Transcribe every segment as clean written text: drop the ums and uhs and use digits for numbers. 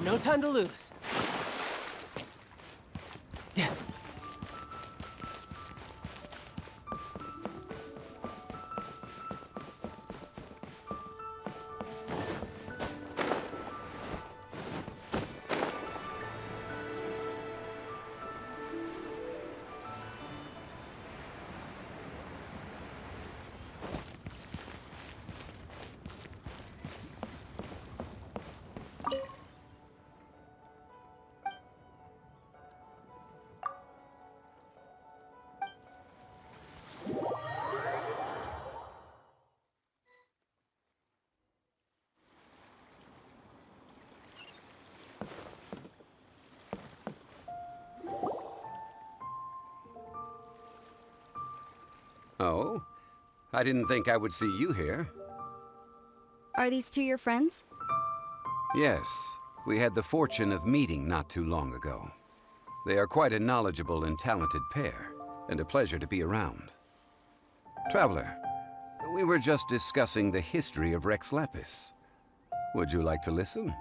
No time to lose. Yeah. Oh? I didn't think I would see you here. Are these two your friends? Yes, we had the fortune of meeting not too long ago. They are quite a knowledgeable and talented pair, and a pleasure to be around. Traveler, we were just discussing the history of Rex Lapis. Would you like to listen?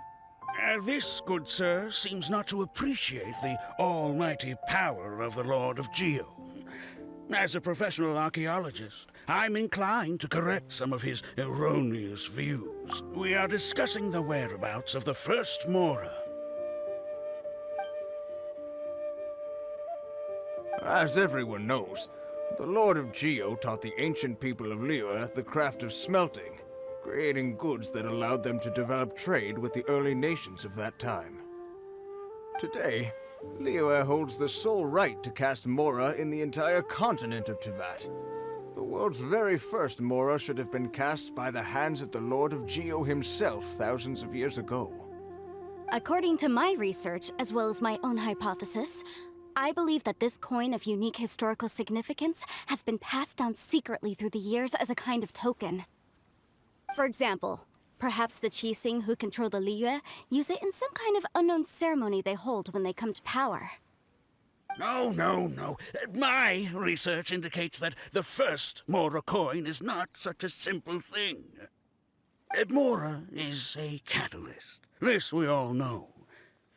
This, good sir, seems not to appreciate the almighty power of the Lord of Geo. As a professional archaeologist, I'm inclined to correct some of his erroneous views. We are discussing the whereabouts of the first Mora. As everyone knows, the Lord of Geo taught the ancient people of Liyue the craft of smelting, creating goods that allowed them to develop trade with the early nations of that time. Today, Liyue holds the sole right to cast Mora in the entire continent of Teyvat. The world's very first Mora should have been cast by the hands of the Lord of Geo himself thousands of years ago. According to my research, as well as my own hypothesis, I believe that this coin of unique historical significance has been passed down secretly through the years as a kind of token. For example, perhaps the Qixing who control the Liyue use it in some kind of unknown ceremony they hold when they come to power. No. My research indicates that the first Mora coin is not such a simple thing. Mora is a catalyst. This we all know.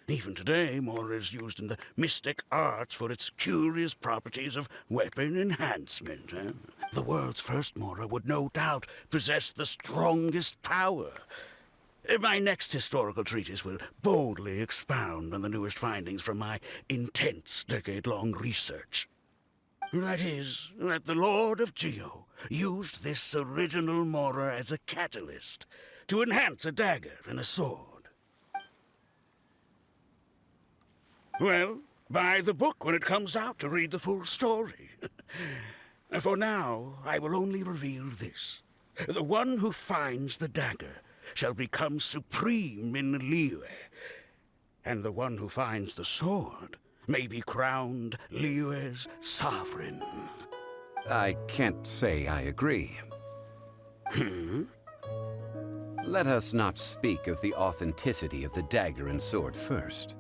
Even today, Mora is used in the mystic arts for its curious properties of weapon enhancement. The world's first Mora would no doubt possess the strongest power. My next historical treatise will boldly expound on the newest findings from my intense decade-long research. That is, that the Lord of Geo used this original Mora as a catalyst to enhance a dagger and a sword. Well, buy the book when it comes out to read the full story. For now, I will only reveal this. The one who finds the dagger shall become supreme in Liyue, and the one who finds the sword may be crowned Liyue's sovereign. I can't say I agree. Let us not speak of the authenticity of the dagger and sword first.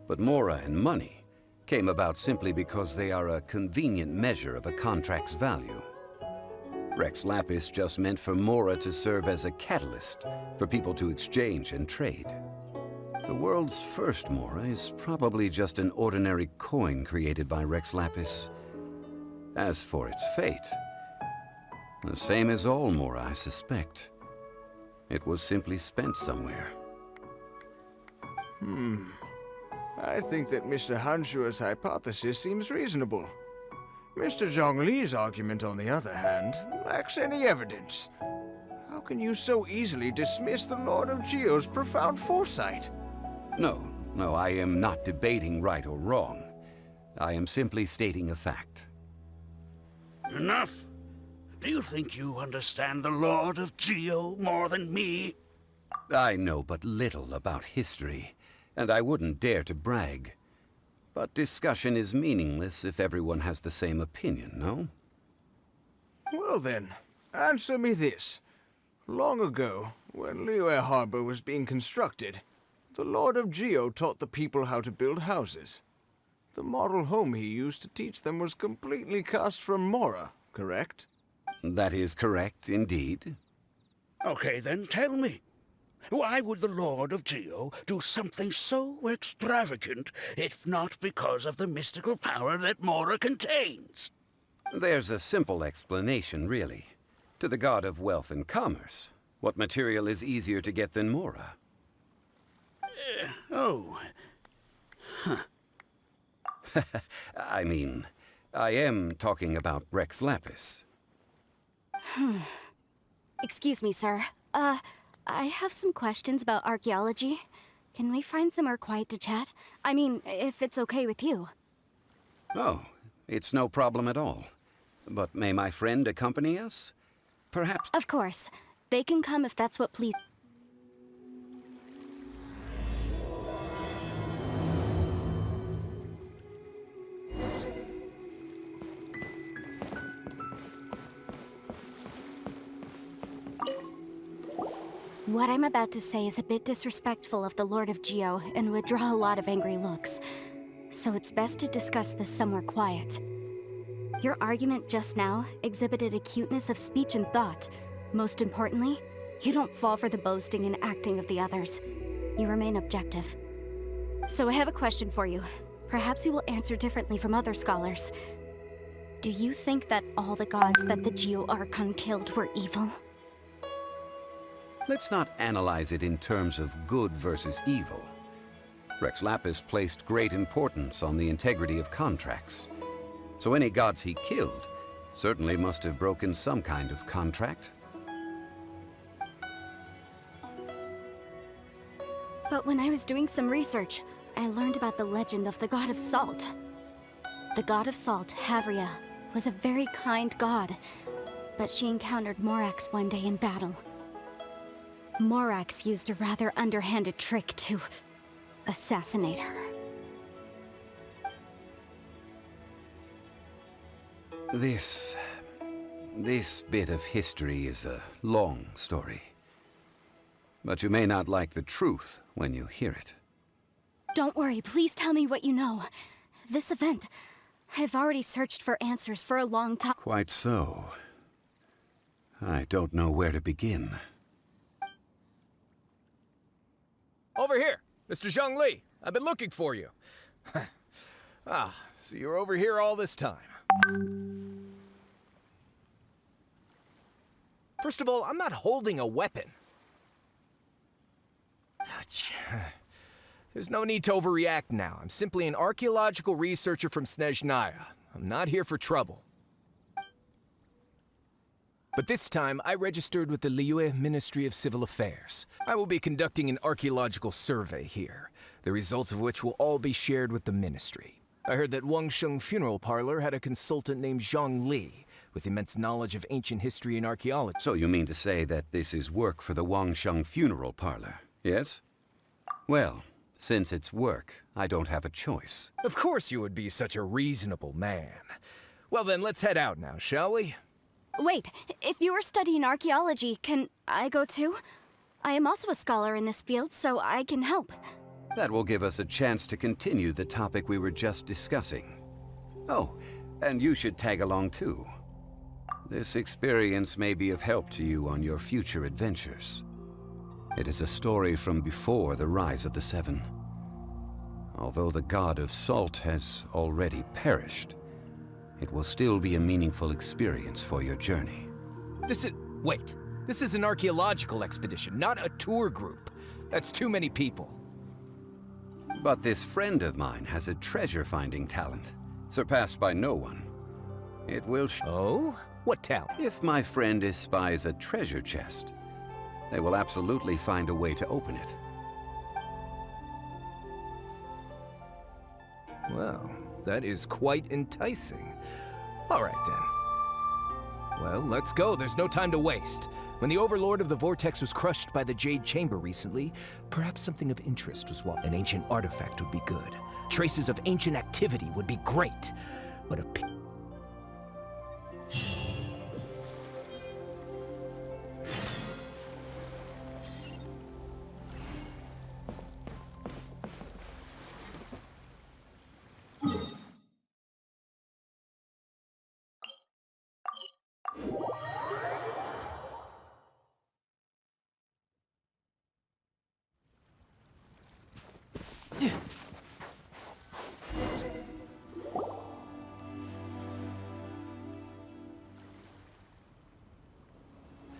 But Mora and money came about simply because they are a convenient measure of a contract's value. Rex Lapis just meant for Mora to serve as a catalyst for people to exchange and trade. The world's first Mora is probably just an ordinary coin created by Rex Lapis. As for its fate, the same as all Mora, I suspect. It was simply spent somewhere. I think that Mr. Hanshua's hypothesis seems reasonable. Mr. Zhongli's argument, on the other hand, lacks any evidence. How can you so easily dismiss the Lord of Geo's profound foresight? No, I am not debating right or wrong. I am simply stating a fact. Enough! Do you think you understand the Lord of Geo more than me? I know but little about history, and I wouldn't dare to brag. But discussion is meaningless if everyone has the same opinion, no? Well then, answer me this. Long ago, when Liyue Harbor was being constructed, the Lord of Geo taught the people how to build houses. The model home he used to teach them was completely cast from Mora, correct? That is correct, indeed. Okay, then tell me. Why would the Lord of Geo do something so extravagant, if not because of the mystical power that Mora contains? There's a simple explanation, really. To the god of wealth and commerce, what material is easier to get than Mora? Oh. I mean, I am talking about Rex Lapis. Excuse me, sir. I have some questions about archaeology. Can we find somewhere quiet to chat? I mean, if it's okay with you. Oh, it's no problem at all. But may my friend accompany us? Perhaps... Of course. They can come if that's what please. What I'm about to say is a bit disrespectful of the Lord of Geo and would draw a lot of angry looks. So it's best to discuss this somewhere quiet. Your argument just now exhibited acuteness of speech and thought. Most importantly, you don't fall for the boasting and acting of the others. You remain objective. So I have a question for you. Perhaps you will answer differently from other scholars. Do you think that all the gods that the Geo Archon killed were evil? Let's not analyze it in terms of good versus evil. Rex Lapis placed great importance on the integrity of contracts. So any gods he killed certainly must have broken some kind of contract. But when I was doing some research, I learned about the legend of the god of salt. The god of salt, Havria, was a very kind god, but she encountered Morax one day in battle. Morax used a rather underhanded trick to assassinate her. This bit of history is a long story. But you may not like the truth when you hear it. Don't worry, please tell me what you know. This event, I've already searched for answers for a long time. Quite so. I don't know where to begin. Over here, Mr. Zhongli. I've been looking for you. So you're over here all this time. First of all, I'm not holding a weapon. There's no need to overreact now. I'm simply an archaeological researcher from Snezhnaya. I'm not here for trouble. But this time, I registered with the Liyue Ministry of Civil Affairs. I will be conducting an archaeological survey here, the results of which will all be shared with the ministry. I heard that Wangsheng Funeral Parlor had a consultant named Zhang Li, with immense knowledge of ancient history and archaeology. So you mean to say that this is work for the Wangsheng Funeral Parlor, yes? Well, since it's work, I don't have a choice. Of course you would be such a reasonable man. Well then, let's head out now, shall we? Wait, if you are studying archaeology, can I go too? I am also a scholar in this field, so I can help. That will give us a chance to continue the topic we were just discussing. Oh, and you should tag along too. This experience may be of help to you on your future adventures. It is a story from before the rise of the Seven. Although the god of salt has already perished, it will still be a meaningful experience for your journey. Wait. This is an archaeological expedition, not a tour group. That's too many people. But this friend of mine has a treasure-finding talent, surpassed by no one. It will Oh? What talent? If my friend espies a treasure chest, they will absolutely find a way to open it. Well, that is quite enticing. All right, then. Well, let's go. There's no time to waste. When the Overlord of the Vortex was crushed by the Jade Chamber recently, perhaps something of interest was what an ancient artifact would be good. Traces of ancient activity would be great. But a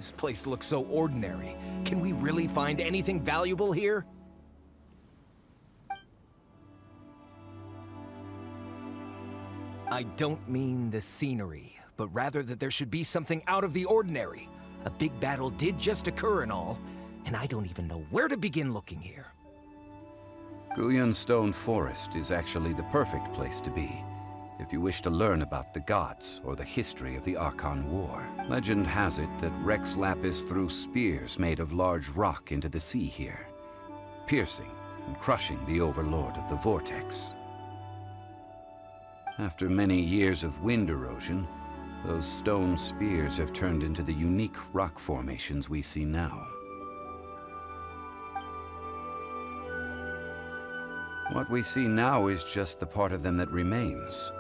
This place looks so ordinary. Can we really find anything valuable here? I don't mean the scenery, but rather that there should be something out of the ordinary. A big battle did just occur and all, and I don't even know where to begin looking here. Guyan Stone Forest is actually the perfect place to be if you wish to learn about the gods or the history of the Archon War. Legend has it that Rex Lapis threw spears made of large rock into the sea here, piercing and crushing the Overlord of the Vortex. After many years of wind erosion, those stone spears have turned into the unique rock formations we see now. What we see now is just the part of them that remains.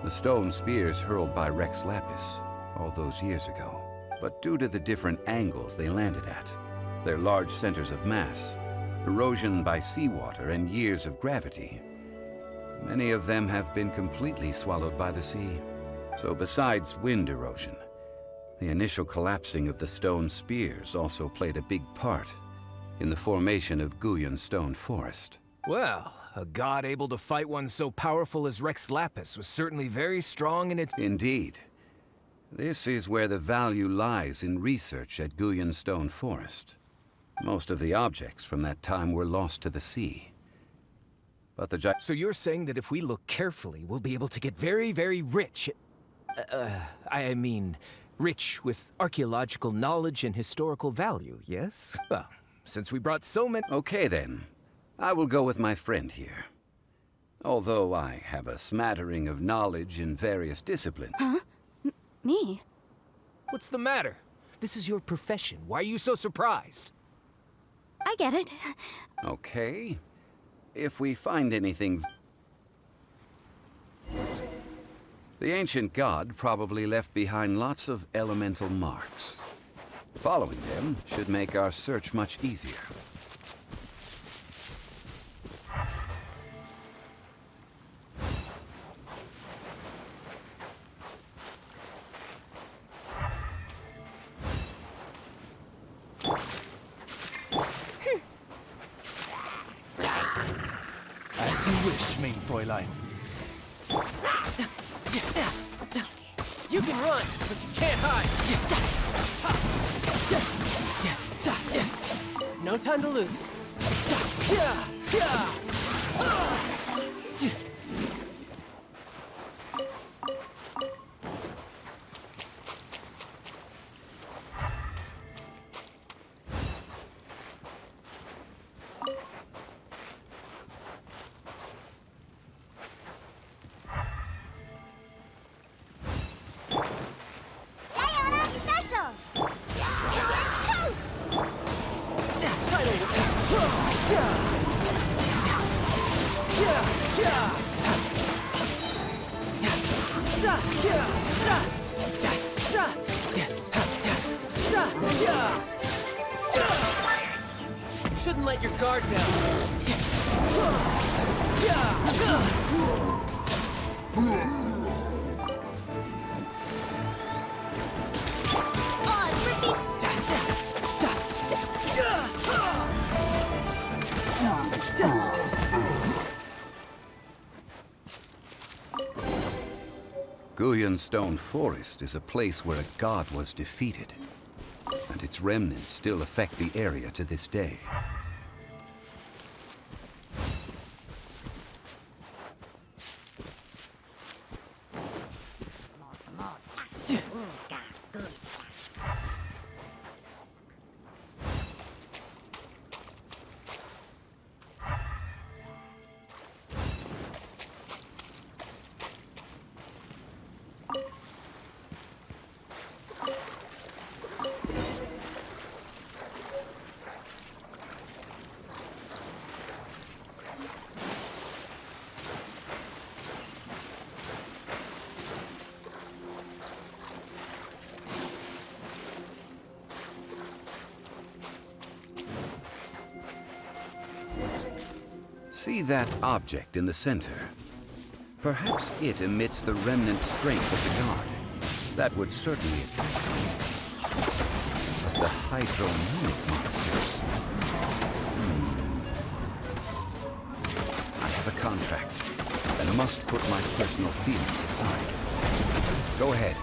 The stone spears hurled by Rex Lapis all those years ago. But due to the different angles they landed at, their large centers of mass, erosion by seawater, and years of gravity, many of them have been completely swallowed by the sea. So besides wind erosion, the initial collapsing of the stone spears also played a big part in the formation of Guyan Stone Forest. Well, a god able to fight one so powerful as Rex Lapis was certainly very strong in its... Indeed. This is where the value lies in research at Guyan Stone Forest. Most of the objects from that time were lost to the sea. But the So you're saying that if we look carefully, we'll be able to get very, very rich... I mean, rich with archaeological knowledge and historical value, yes? Well, since we brought so many... Okay then. I will go with my friend here. Although I have a smattering of knowledge in various disciplines. Huh? Me? What's the matter? This is your profession. Why are you so surprised? I get it. Okay. If we find anything... The ancient god probably left behind lots of elemental marks. Following them should make our search much easier. As you wish, mein Fräulein. You can run, but you can't hide. No time to lose. Shouldn't let your guard down. Guyan Stone Forest is a place where a god was defeated, and its remnants still affect the area to this day. See that object in the center? Perhaps it emits the remnant strength of the god. That would certainly attract me. The hydromimic monsters. I have a contract and must put my personal feelings aside. Go ahead.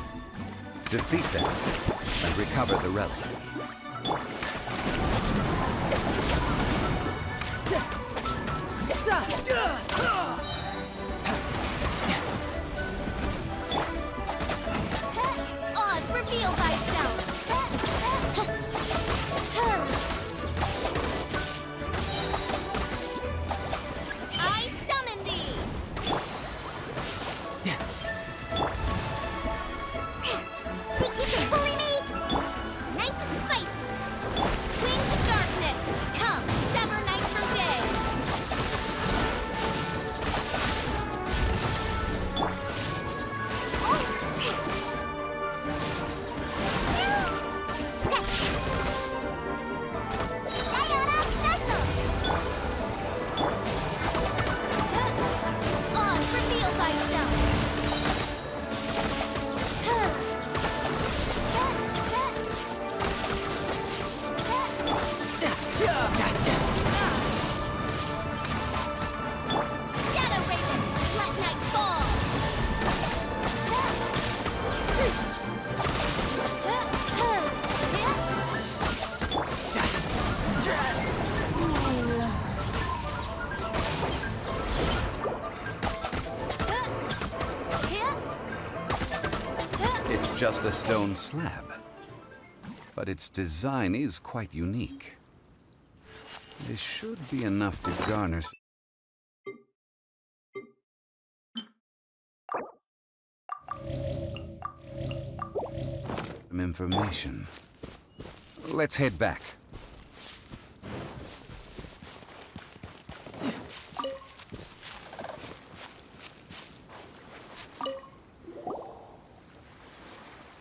Defeat them and recover the relic. Oz, reveal thyself! I summon thee! Think you can bully me? Nice and spicy! Wings of darkness! Come, sever night from day! It's just a stone slab, but its design is quite unique. This should be enough to garner some information. Let's head back.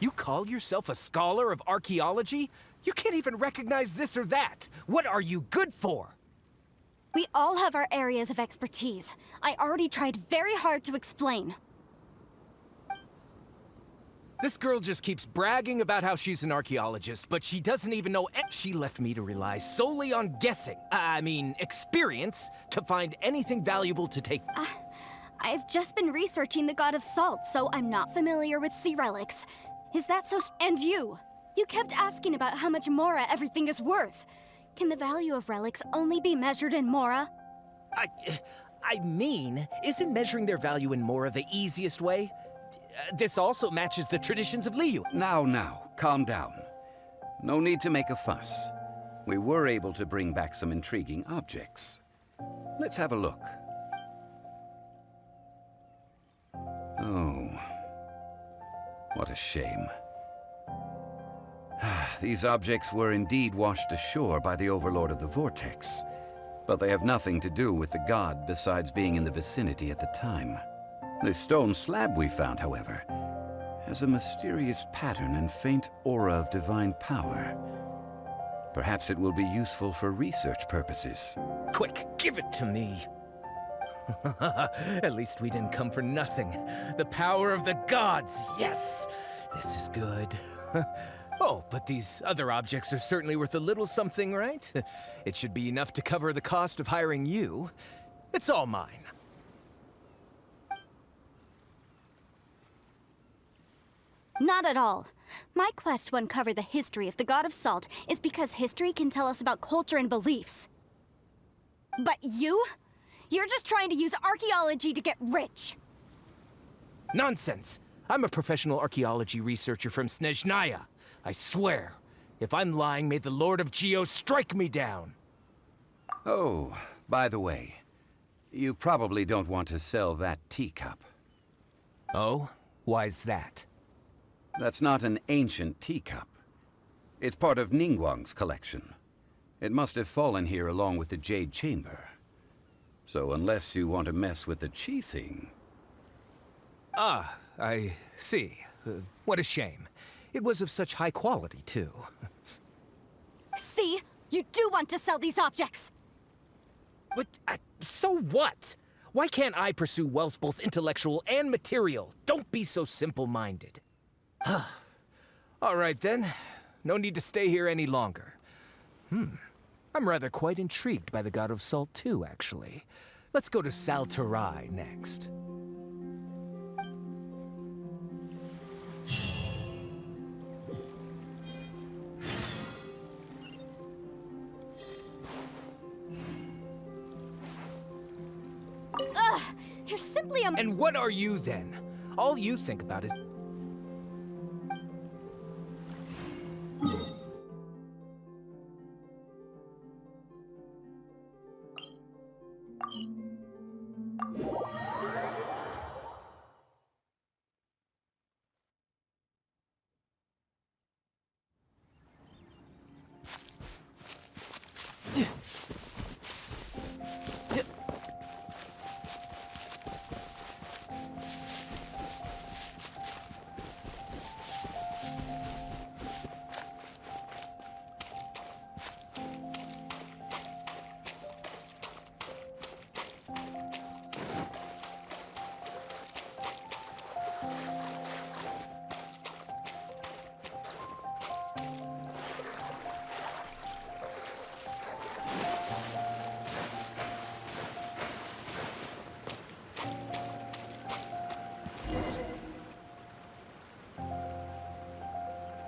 You call yourself a scholar of archaeology? You can't even recognize this or that. What are you good for? We all have our areas of expertise. I already tried very hard to explain. This girl just keeps bragging about how she's an archaeologist, but she doesn't even know. She left me to rely solely on guessing, experience, to find anything valuable to take. I've just been researching the god of salt, so I'm not familiar with sea relics. Is that so? And you? You kept asking about how much Mora everything is worth. Can the value of relics only be measured in Mora? I mean, isn't measuring their value in Mora the easiest way? This also matches the traditions of Liu. Now, calm down. No need to make a fuss. We were able to bring back some intriguing objects. Let's have a look. Oh, what a shame. These objects were indeed washed ashore by the Overlord of the Vortex, but they have nothing to do with the god besides being in the vicinity at the time. The stone slab we found, however, has a mysterious pattern and faint aura of divine power. Perhaps it will be useful for research purposes. Quick, give it to me. At least we didn't come for nothing. The power of the gods, yes! This is good. Oh, but these other objects are certainly worth a little something, right? It should be enough to cover the cost of hiring you. It's all mine. Not at all. My quest to uncover the history of the god of salt is because history can tell us about culture and beliefs. But you? You're just trying to use archaeology to get rich. Nonsense! I'm a professional archaeology researcher from Snezhnaya. I swear, if I'm lying, may the Lord of Geo strike me down. Oh, by the way, you probably don't want to sell that teacup. Oh? Why's that? That's not an ancient teacup. It's part of Ningguang's collection. It must have fallen here along with the Jade Chamber. So unless you want to mess with the Qixing... Ah, I see. What a shame. It was of such high quality, too. See? You do want to sell these objects! But, so what? Why can't I pursue wealth both intellectual and material? Don't be so simple-minded. All right, then. No need to stay here any longer. I'm rather quite intrigued by the god of salt too, actually. Let's go to Saltarai next. Ugh! You're simply a... And what are you then? All you think about is...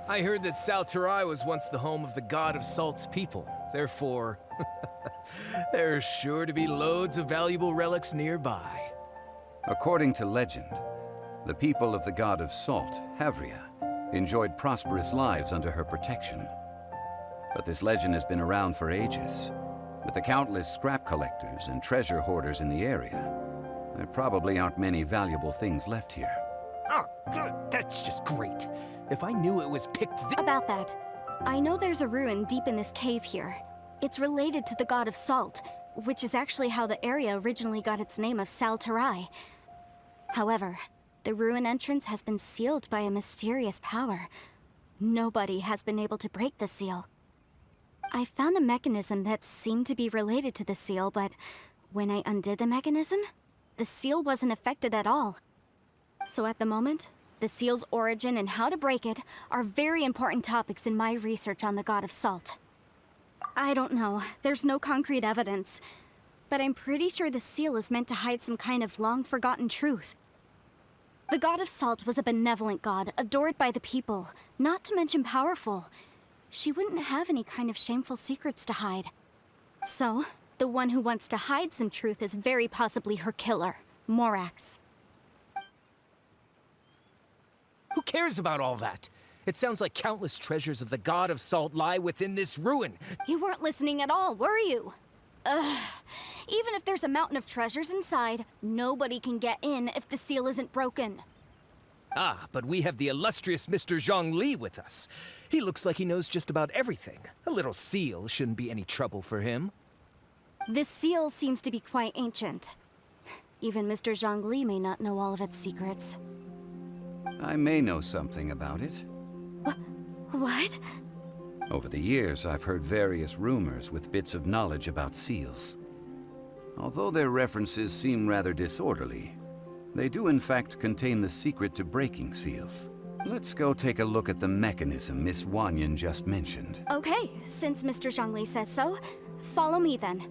I heard that Saltarai was once the home of the god of salt's people. Therefore, there's sure to be loads of valuable relics nearby. According to legend, the people of the god of salt, Havria, enjoyed prosperous lives under her protection. But this legend has been around for ages. With the countless scrap collectors and treasure hoarders in the area, there probably aren't many valuable things left here. Oh, good. That's just great. If I knew it was picked About that, I know there's a ruin deep in this cave here. It's related to the god of salt, which is actually how the area originally got its name of Saltarai. However, the ruin entrance has been sealed by a mysterious power. Nobody has been able to break the seal. I found a mechanism that seemed to be related to the seal, but when I undid the mechanism, the seal wasn't affected at all. So at the moment, the seal's origin and how to break it are very important topics in my research on the god of salt. I don't know, there's no concrete evidence, but I'm pretty sure the seal is meant to hide some kind of long-forgotten truth. The god of salt was a benevolent god, adored by the people, not to mention powerful. She wouldn't have any kind of shameful secrets to hide. So, the one who wants to hide some truth is very possibly her killer, Morax. Who cares about all that? It sounds like countless treasures of the god of salt lie within this ruin. You weren't listening at all, were you? Ugh. Even if there's a mountain of treasures inside, nobody can get in if the seal isn't broken. Ah, but we have the illustrious Mr. Zhongli with us. He looks like he knows just about everything. A little seal shouldn't be any trouble for him. This seal seems to be quite ancient. Even Mr. Zhongli may not know all of its secrets. I may know something about it. What? Over the years, I've heard various rumors with bits of knowledge about seals. Although their references seem rather disorderly, they do in fact contain the secret to breaking seals. Let's go take a look at the mechanism Miss Wanyan just mentioned. Okay, since Mr. Zhongli says so, follow me then.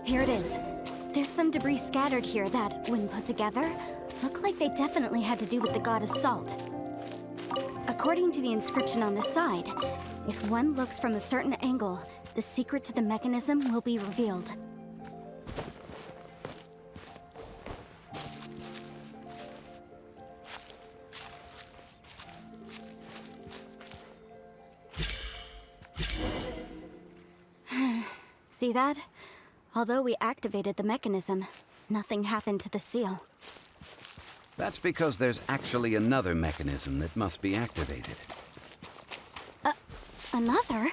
Here it is. There's some debris scattered here that, when put together, look like they definitely had to do with the god of salt. According to the inscription on the side, if one looks from a certain angle, the secret to the mechanism will be revealed. See that? Although we activated the mechanism, nothing happened to the seal. That's because there's actually another mechanism that must be activated. Another?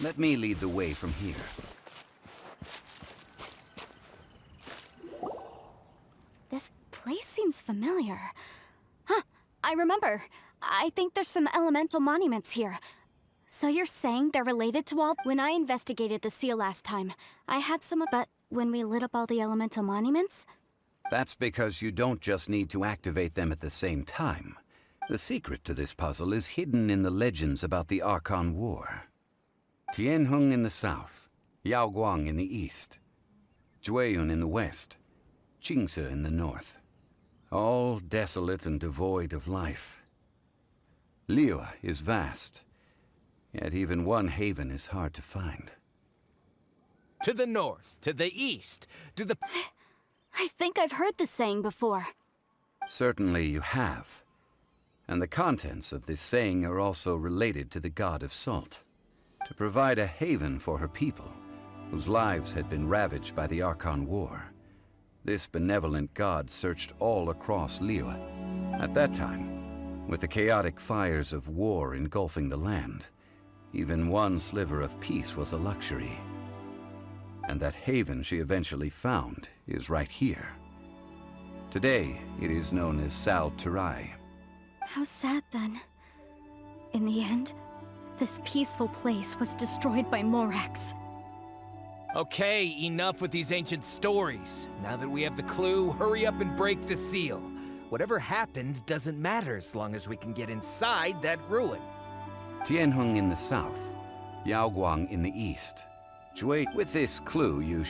Let me lead the way from here. This place seems familiar. Huh, I remember. I think there's some elemental monuments here. So you're saying they're related to all? When I investigated the seal last time, I had some, but when we lit up all the elemental monuments? That's because you don't just need to activate them at the same time. The secret to this puzzle is hidden in the legends about the Archon War. Tianheng in the south, Yaoguang in the east, Jueyun in the west, Qingse in the north. All desolate and devoid of life. Liyue is vast, yet even one haven is hard to find. To the north, to the east, to the... I think I've heard this saying before. Certainly you have. And the contents of this saying are also related to the god of salt. To provide a haven for her people, whose lives had been ravaged by the Archon War, this benevolent god searched all across Liyue. At that time, with the chaotic fires of war engulfing the land, even one sliver of peace was a luxury. And that haven she eventually found is right here. Today, it is known as Sal Turai. How sad then. In the end, this peaceful place was destroyed by Morax. Okay, enough with these ancient stories. Now that we have the clue, hurry up and break the seal. Whatever happened doesn't matter as long as we can get inside that ruin. Tianheng in the south, Yaoguang in the east. Jue, with this clue you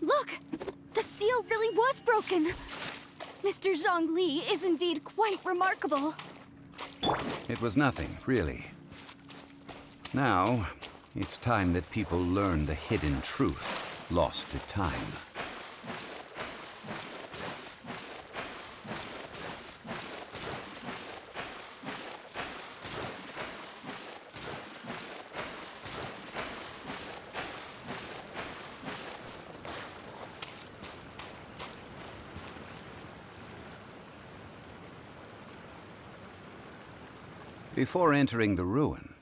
Look! The seal really was broken! Mr. Zhongli is indeed quite remarkable. It was nothing, really. Now, it's time that people learn the hidden truth lost to time. Before entering the ruin,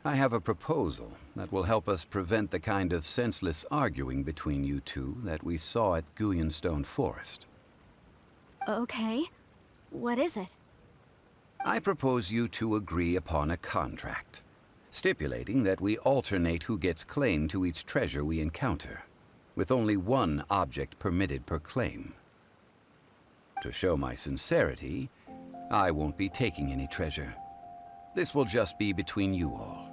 I have a proposal that will help us prevent the kind of senseless arguing between you two that we saw at Guyenstone Forest. Okay. What is it? I propose you two agree upon a contract, stipulating that we alternate who gets claim to each treasure we encounter, with only one object permitted per claim. To show my sincerity, I won't be taking any treasure. This will just be between you all.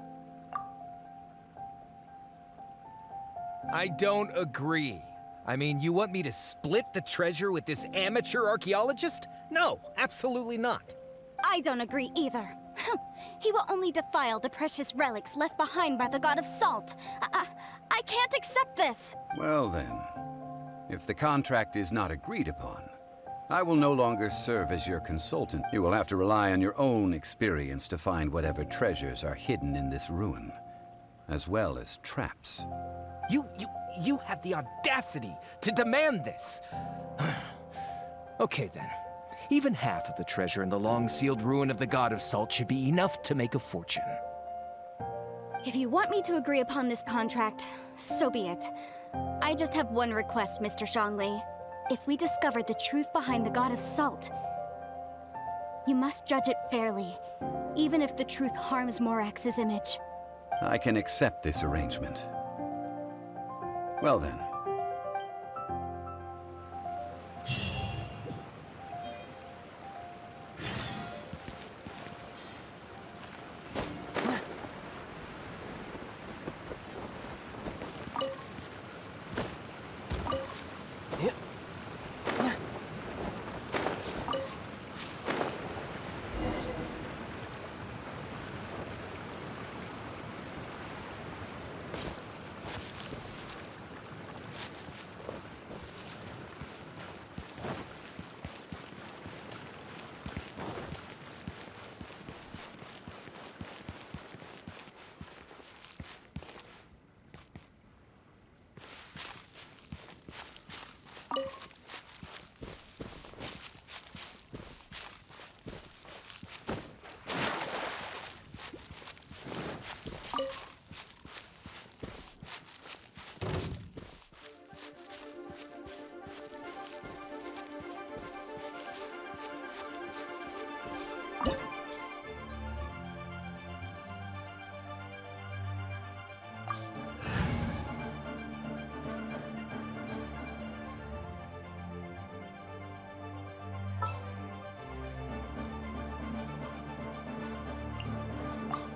I don't agree. I mean, you want me to split the treasure with this amateur archaeologist? No, absolutely not. I don't agree either. He will only defile the precious relics left behind by the god of salt. I can't accept this. Well then, if the contract is not agreed upon, I will no longer serve as your consultant. You will have to rely on your own experience to find whatever treasures are hidden in this ruin, as well as traps. You have the audacity to demand this. Okay then. Even half of the treasure in the long-sealed ruin of the God of Salt should be enough to make a fortune. If you want me to agree upon this contract, so be it. I just have one request, Mr. Zhongli. If we discover the truth behind the God of Salt, you must judge it fairly, even if the truth harms Morax's image. I can accept this arrangement. Well then,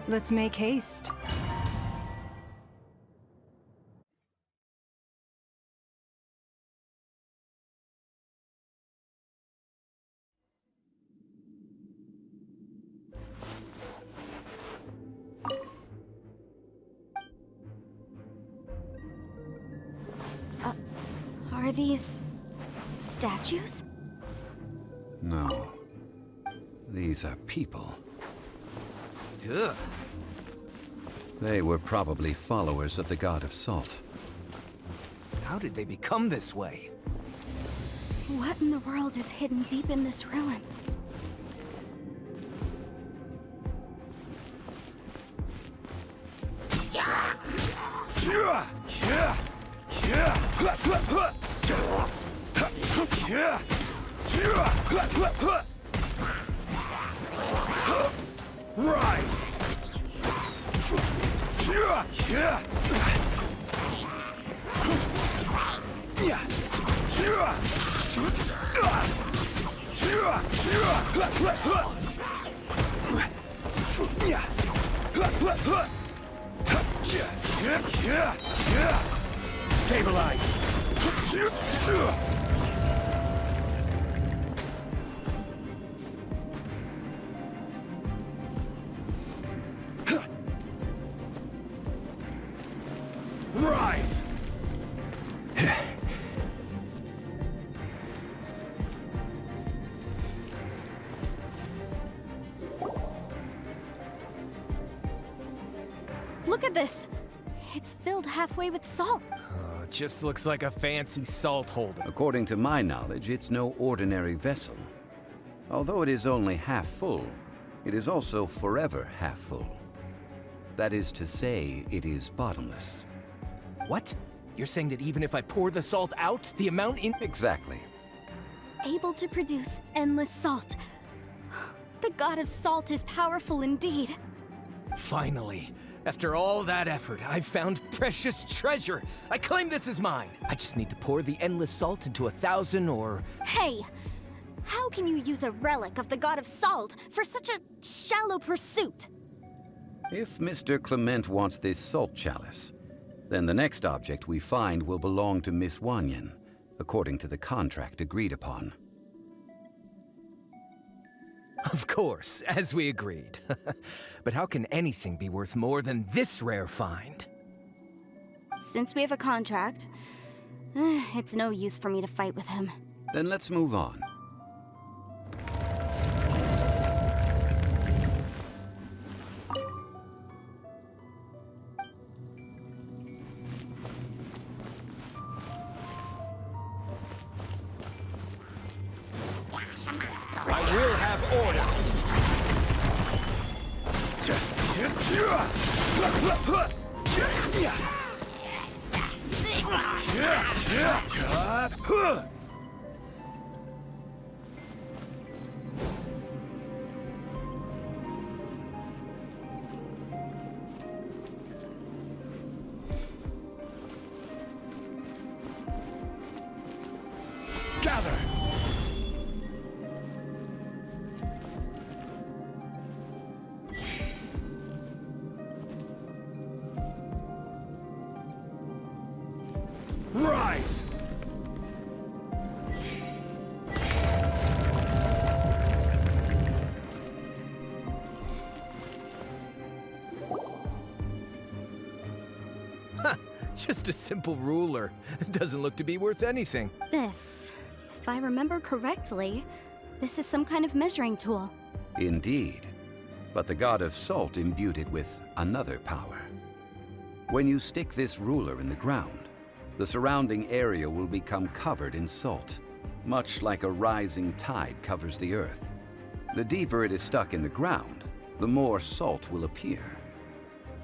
Let's make haste. Are these statues? No. These are people. Duh. They were probably followers of the god of salt. How did they become this way? What in the world is hidden deep in this ruin? Rise! Stabilize! Rise! Look at this! It's filled halfway with salt. It just looks like a fancy salt holder. According to my knowledge, it's no ordinary vessel. Although it is only half full, it is also forever half full. That is to say, it is bottomless. What? You're saying that even if I pour the salt out, the amount in... Exactly. Able to produce endless salt. The god of salt is powerful indeed. Finally, after all that effort, I've found precious treasure. I claim this as mine. I just need to pour the endless salt into 1,000 or... Hey! How can you use a relic of the god of salt for such a shallow pursuit? If Mr. Clement wants this salt chalice, then the next object we find will belong to Miss Wanyan, according to the contract agreed upon. Of course, as we agreed. But how can anything be worth more than this rare find? Since we have a contract, it's no use for me to fight with him. Then let's move on. I will have order. Gather! Rise! Just a simple ruler. It doesn't look to be worth anything. This, if I remember correctly, this is some kind of measuring tool. Indeed. But the god of salt imbued it with another power. When you stick this ruler in the ground, the surrounding area will become covered in salt, much like a rising tide covers the earth. The deeper it is stuck in the ground, the more salt will appear.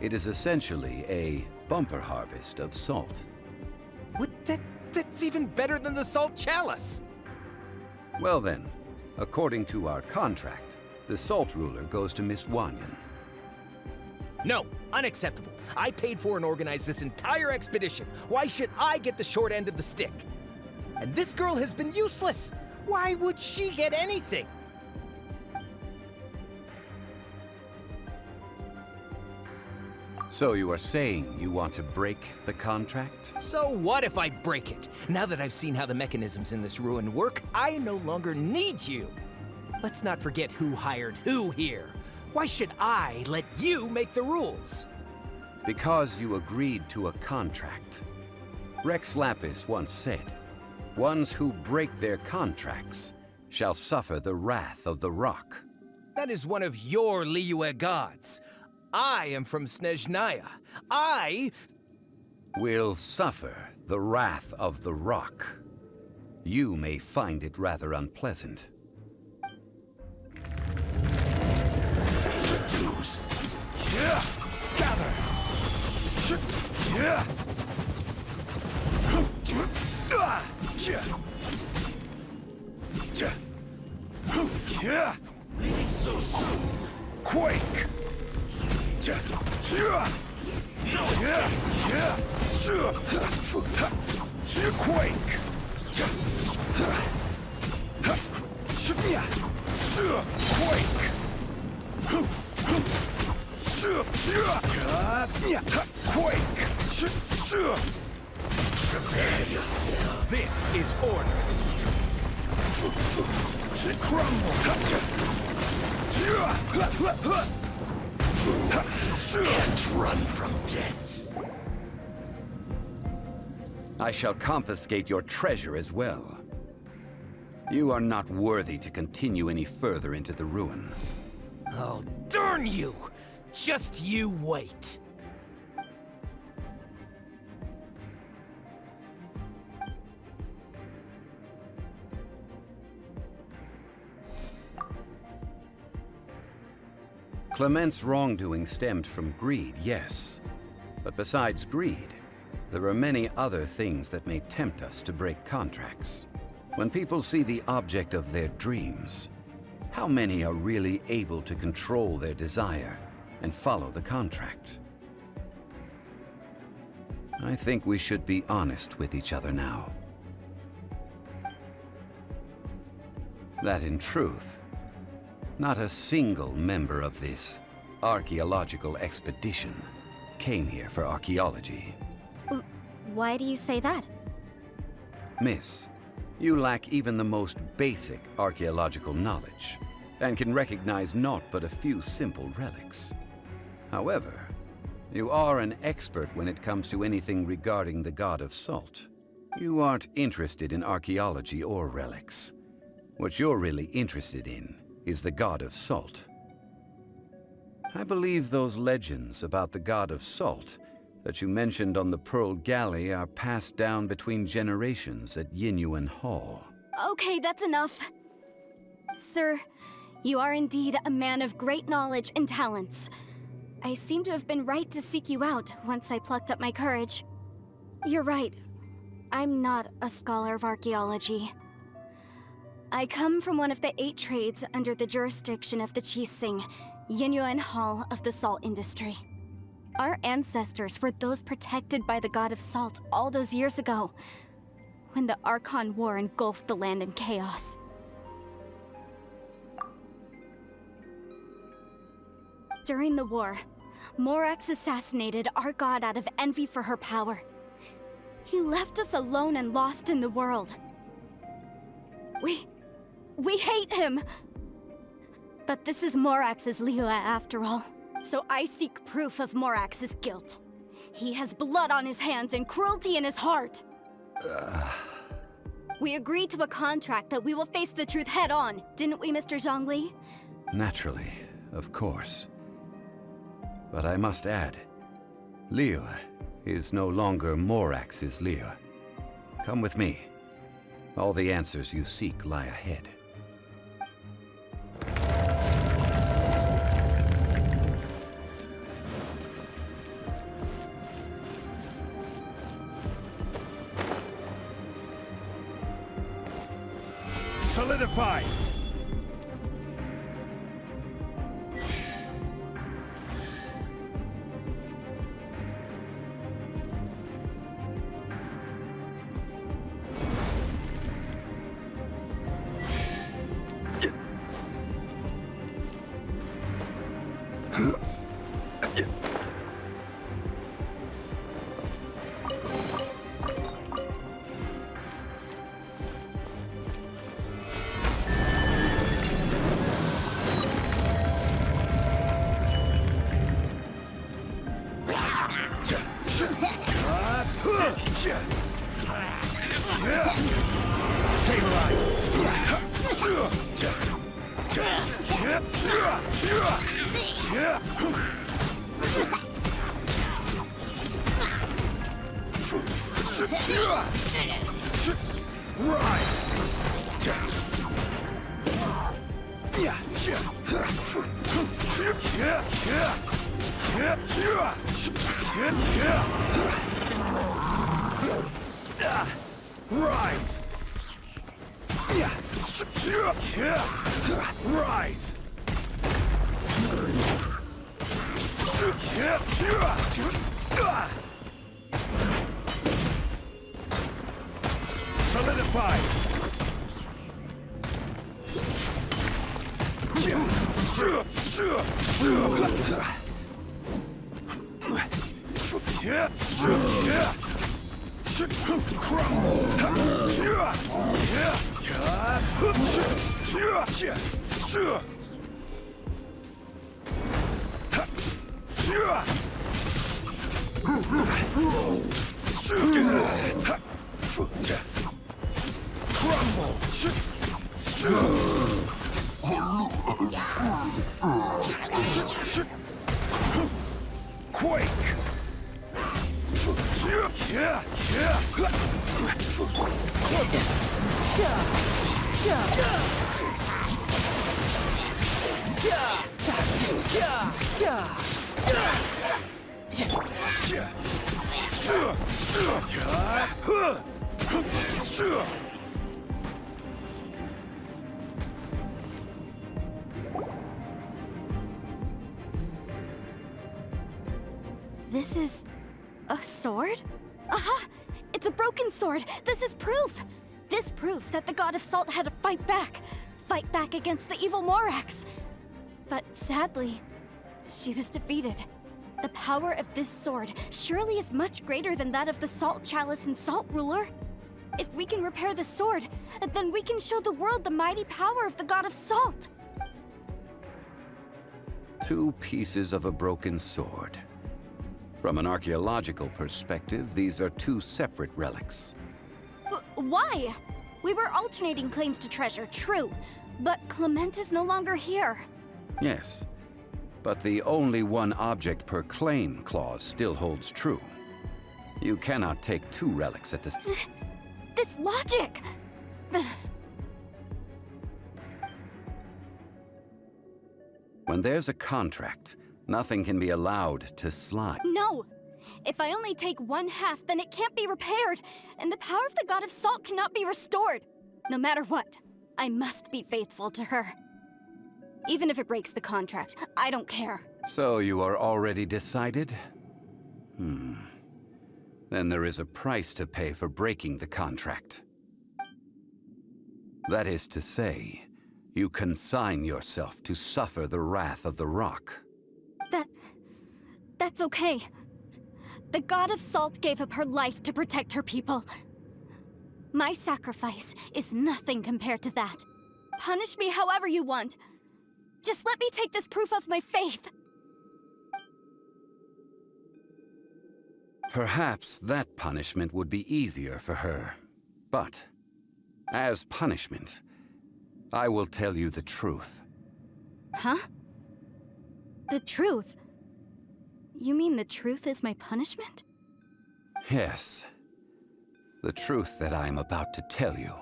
It is essentially a bumper harvest of salt. That's even better than the salt chalice! Well then, according to our contract, the salt ruler goes to Miss Wanyan. No, unacceptable. I paid for and organized this entire expedition. Why should I get the short end of the stick? And this girl has been useless. Why would she get anything? So you are saying you want to break the contract? So what if I break it? Now that I've seen how the mechanisms in this ruin work, I no longer need you. Let's not forget who hired who here. Why should I let you make the rules? Because you agreed to a contract. Rex Lapis once said, "Ones who break their contracts shall suffer the wrath of the rock." That is one of your Liyue gods. I am from Snezhnaya. I Will suffer the wrath of the rock. You may find it rather unpleasant. gather. Leaving so soon. Quake. No escape. Quake. Quake. Prepare yourself. This is order. Crumble. Can't run from death. I shall confiscate your treasure as well. You are not worthy to continue any further into the ruin. Oh, darn you! Just you wait. Clement's wrongdoing stemmed from greed, yes. But besides greed, there are many other things that may tempt us to break contracts. When people see the object of their dreams, how many are really able to control their desire and follow the contract? I think we should be honest with each other now. That in truth, not a single member of this archaeological expedition came here for archaeology. Why do you say that? Miss, you lack even the most basic archaeological knowledge, and can recognize naught but a few simple relics. However, you are an expert when it comes to anything regarding the god of salt. You aren't interested in archaeology or relics. What you're really interested in is the god of salt. I believe those legends about the god of salt that you mentioned on the Pearl Galley are passed down between generations at Yinyuan Hall. Okay, that's enough. Sir, you are indeed a man of great knowledge and talents. I seem to have been right to seek you out once I plucked up my courage. You're right. I'm not a scholar of archaeology. I come from one of the 8 trades under the jurisdiction of the Qixing, Yinyuan Hall of the salt industry. Our ancestors were those protected by the god of salt all those years ago, when the Archon War engulfed the land in chaos. During the war, Morax assassinated our god out of envy for her power. He left us alone and lost in the world. We hate him! But this is Morax's Liyue after all, so I seek proof of Morax's guilt. He has blood on his hands and cruelty in his heart! We agreed to a contract that we will face the truth head-on, didn't we, Mr. Zhongli? Naturally, of course. But I must add, Liyue is no longer Morax's Liyue. Come with me. All the answers you seek lie ahead. Solidify! Solidify! This is a sword? Aha! It's a broken sword! This is proof! This proves that the god of salt had to fight back. Fight back against the evil Morax. But sadly, she was defeated. The power of this sword surely is much greater than that of the Salt Chalice and Salt Ruler. If we can repair the sword, then we can show the world the mighty power of the god of salt. 2 pieces of a broken sword. From an archaeological perspective, these are 2 separate relics. Why? We were alternating claims to treasure, true. But Clement is no longer here. Yes, but the only one object per claim clause still holds true. You cannot take 2 relics at this... This logic! When there's a contract, nothing can be allowed to slide. No! If I only take 1/2, then it can't be repaired, and the power of the god of salt cannot be restored. No matter what, I must be faithful to her. Even if it breaks the contract, I don't care. So you are already decided? Then there is a price to pay for breaking the contract. That is to say, you consign yourself to suffer the wrath of the rock. That's okay. The god of salt gave up her life to protect her people. My sacrifice is nothing compared to that. Punish me however you want. Just let me take this proof of my faith. Perhaps that punishment would be easier for her. But, as punishment, I will tell you the truth. Huh? The truth? You mean the truth is my punishment? Yes. The truth that I am about to tell you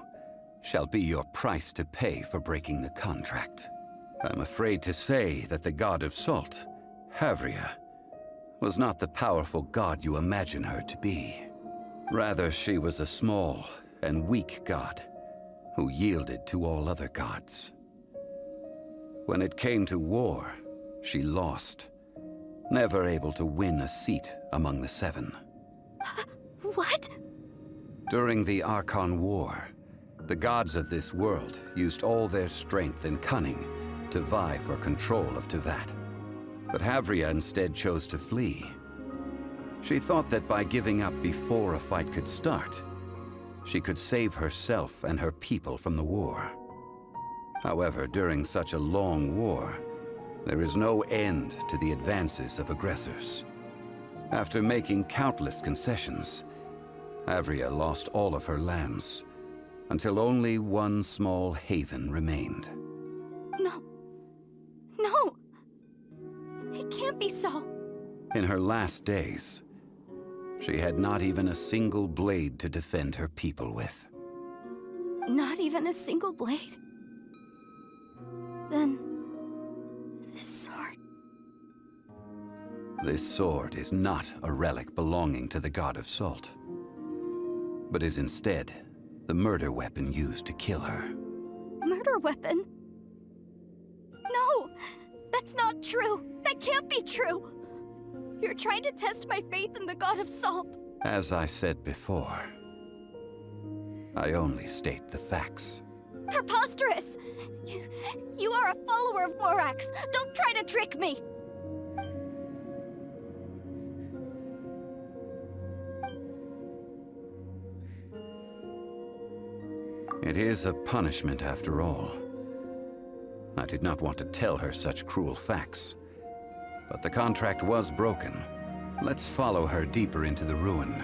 shall be your price to pay for breaking the contract. I'm afraid to say that the god of salt, Havria, was not the powerful god you imagine her to be. Rather, she was a small and weak god who yielded to all other gods. When it came to war, she lost, never able to win a seat among the 7. What? During the Archon War, the gods of this world used all their strength and cunning to vie for control of Tevat. But Havria instead chose to flee. She thought that by giving up before a fight could start, she could save herself and her people from the war. However, during such a long war, there is no end to the advances of aggressors. After making countless concessions, Havria lost all of her lands, until only one small haven remained. No. No! That can't be so. In her last days, she had not even a single blade to defend her people with. Not even a single blade? Then... this sword... This sword is not a relic belonging to the god of salt, but is instead the murder weapon used to kill her. Murder weapon? No! That's not true! That can't be true! You're trying to test my faith in the god of salt! As I said before, I only state the facts. Preposterous! You are a follower of Morax! Don't try to trick me! It is a punishment after all. I did not want to tell her such cruel facts, but the contract was broken. Let's follow her deeper into the ruin.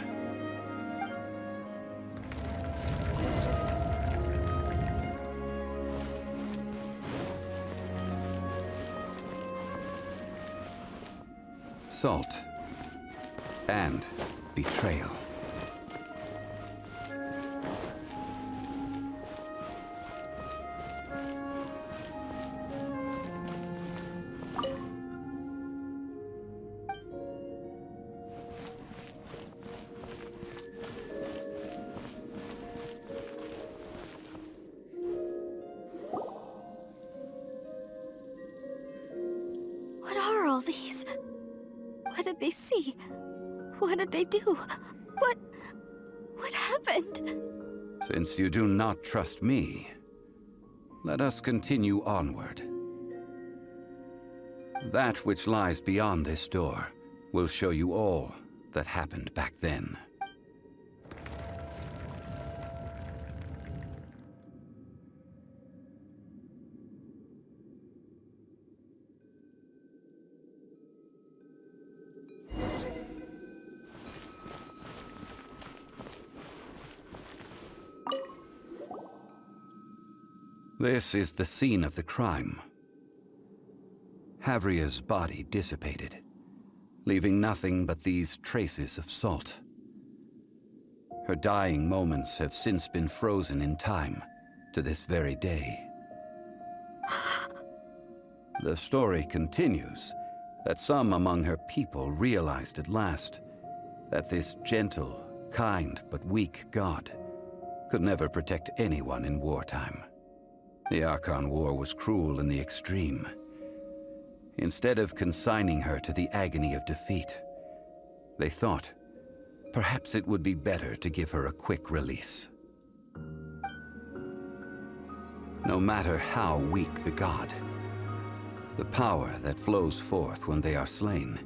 Salt and betrayal. What are all these? What did they see? What did they do? What happened? Since you do not trust me, let us continue onward. That which lies beyond this door will show you all that happened back then. This is the scene of the crime. Havria's body dissipated, leaving nothing but these traces of salt. Her dying moments have since been frozen in time to this very day. The story continues that some among her people realized at last that this gentle, kind, but weak god could never protect anyone in wartime. The Archon War was cruel in the extreme. Instead of consigning her to the agony of defeat, they thought perhaps it would be better to give her a quick release. No matter how weak the god, the power that flows forth when they are slain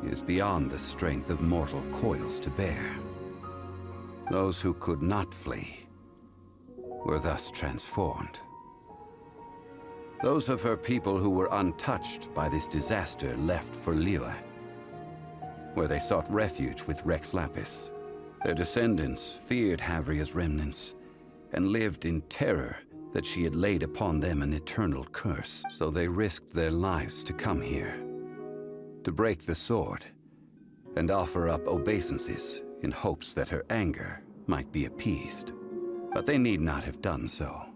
is beyond the strength of mortal coils to bear. Those who could not flee were thus transformed. Those of her people who were untouched by this disaster left for Liyue, where they sought refuge with Rex Lapis. Their descendants feared Havria's remnants and lived in terror that she had laid upon them an eternal curse. So they risked their lives to come here, to break the sword and offer up obeisances in hopes that her anger might be appeased. But they need not have done so.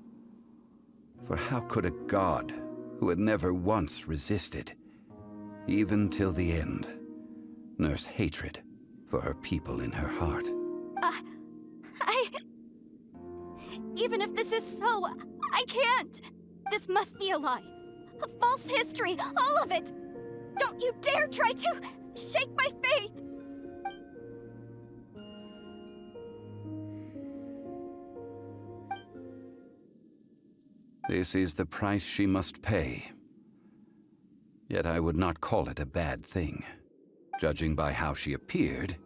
For how could a god who had never once resisted, even till the end, nurse hatred for her people in her heart? Even if this is so, I can't! This must be a lie. A false history, all of it! Don't you dare try to shake my faith! This is the price she must pay. Yet I would not call it a bad thing. Judging by how she appeared,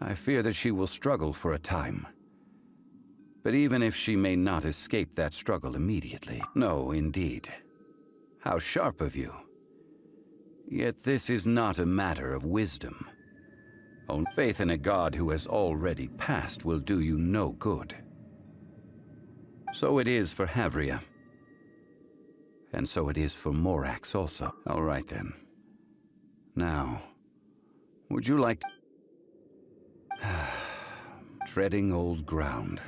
I fear that she will struggle for a time. But even if she may not escape that struggle immediately, no, indeed. How sharp of you. Yet this is not a matter of wisdom. Only faith in a god who has already passed will do you no good. So it is for Havria. And so it is for Morax also. All right then. Now, would you like... Treading old ground,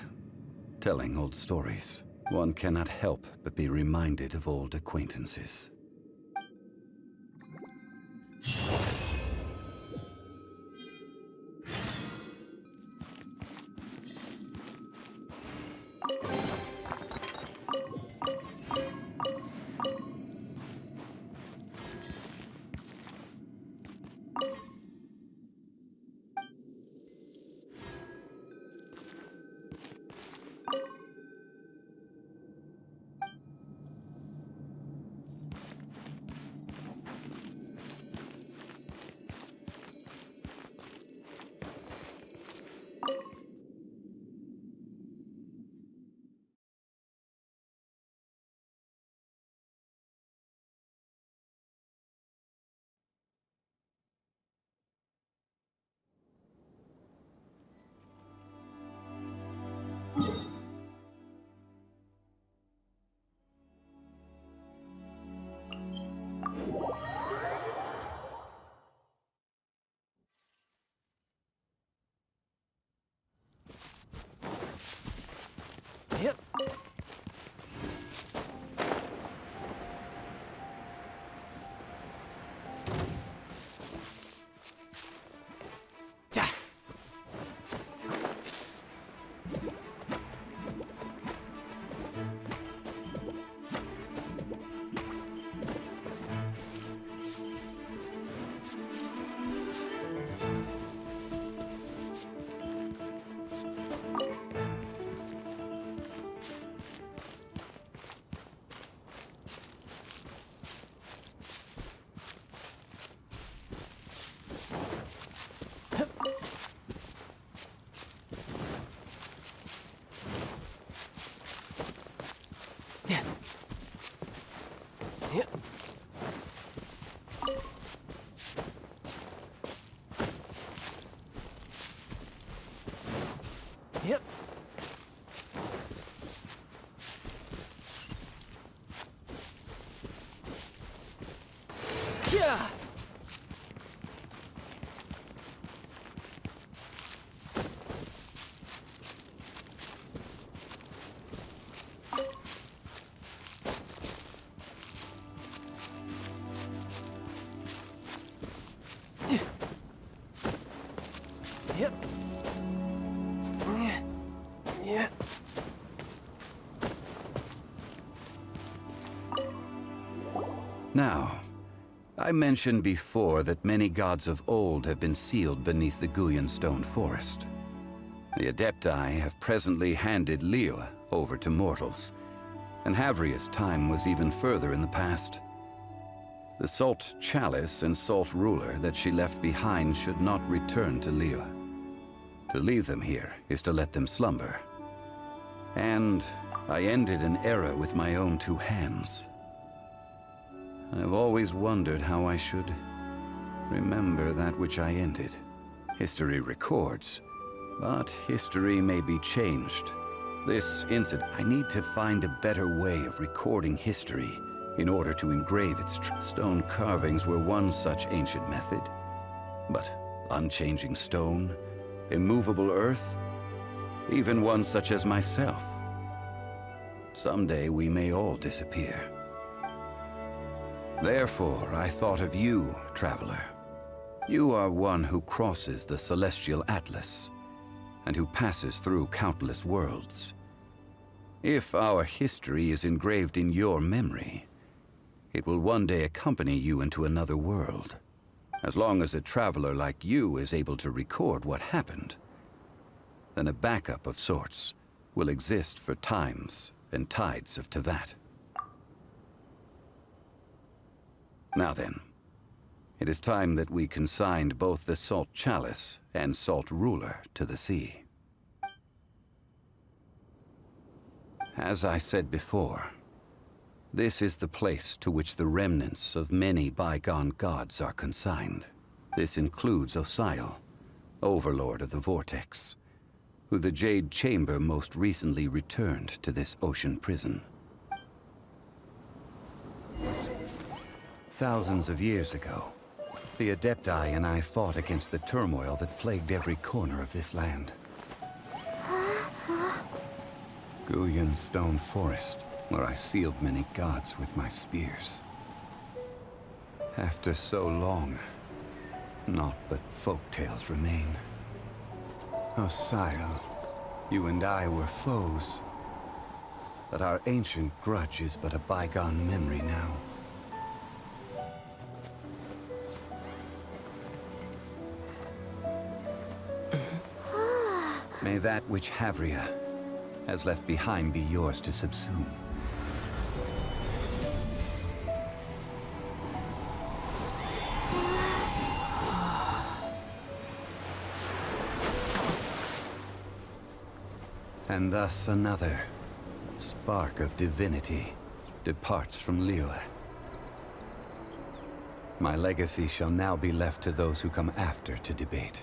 telling old stories. One cannot help but be reminded of old acquaintances. Yep. Yep. Yep. Yeah. Yep. Yeah. Yeah. Now, I mentioned before that many gods of old have been sealed beneath the Guyan stone forest. The Adepti have presently handed Liyue over to mortals, and Havria's time was even further in the past. The Salt Chalice and Salt Ruler that she left behind should not return to Liyue. To leave them here is to let them slumber. And I ended an era with my own two hands. I've always wondered how I should remember that which I ended. History records, but history may be changed. This incident, I need to find a better way of recording history in order to engrave its stone carvings were one such ancient method. But unchanging stone, immovable earth, even one such as myself. Someday we may all disappear. Therefore, I thought of you, traveler. You are one who crosses the celestial atlas, and who passes through countless worlds. If our history is engraved in your memory, it will one day accompany you into another world. As long as a traveler like you is able to record what happened, then a backup of sorts will exist for times and tides of Teyvat. Now then, it is time that we consigned both the Salt Chalice and Salt Ruler to the sea. As I said before, this is the place to which the remnants of many bygone gods are consigned. This includes Osial, Overlord of the Vortex, who the Jade Chamber most recently returned to this ocean prison. Thousands of years ago, The Adepti and I fought against the turmoil that plagued every corner of this land. Guyan Stone Forest, where I sealed many gods with my spears. After so long, naught but folktales remain. Oh, Sile, you and I were foes, but our ancient grudge is but a bygone memory now. May that which Havria has left behind be yours to subsume. And thus another spark of divinity departs from Liyue. My legacy shall now be left to those who come after to debate.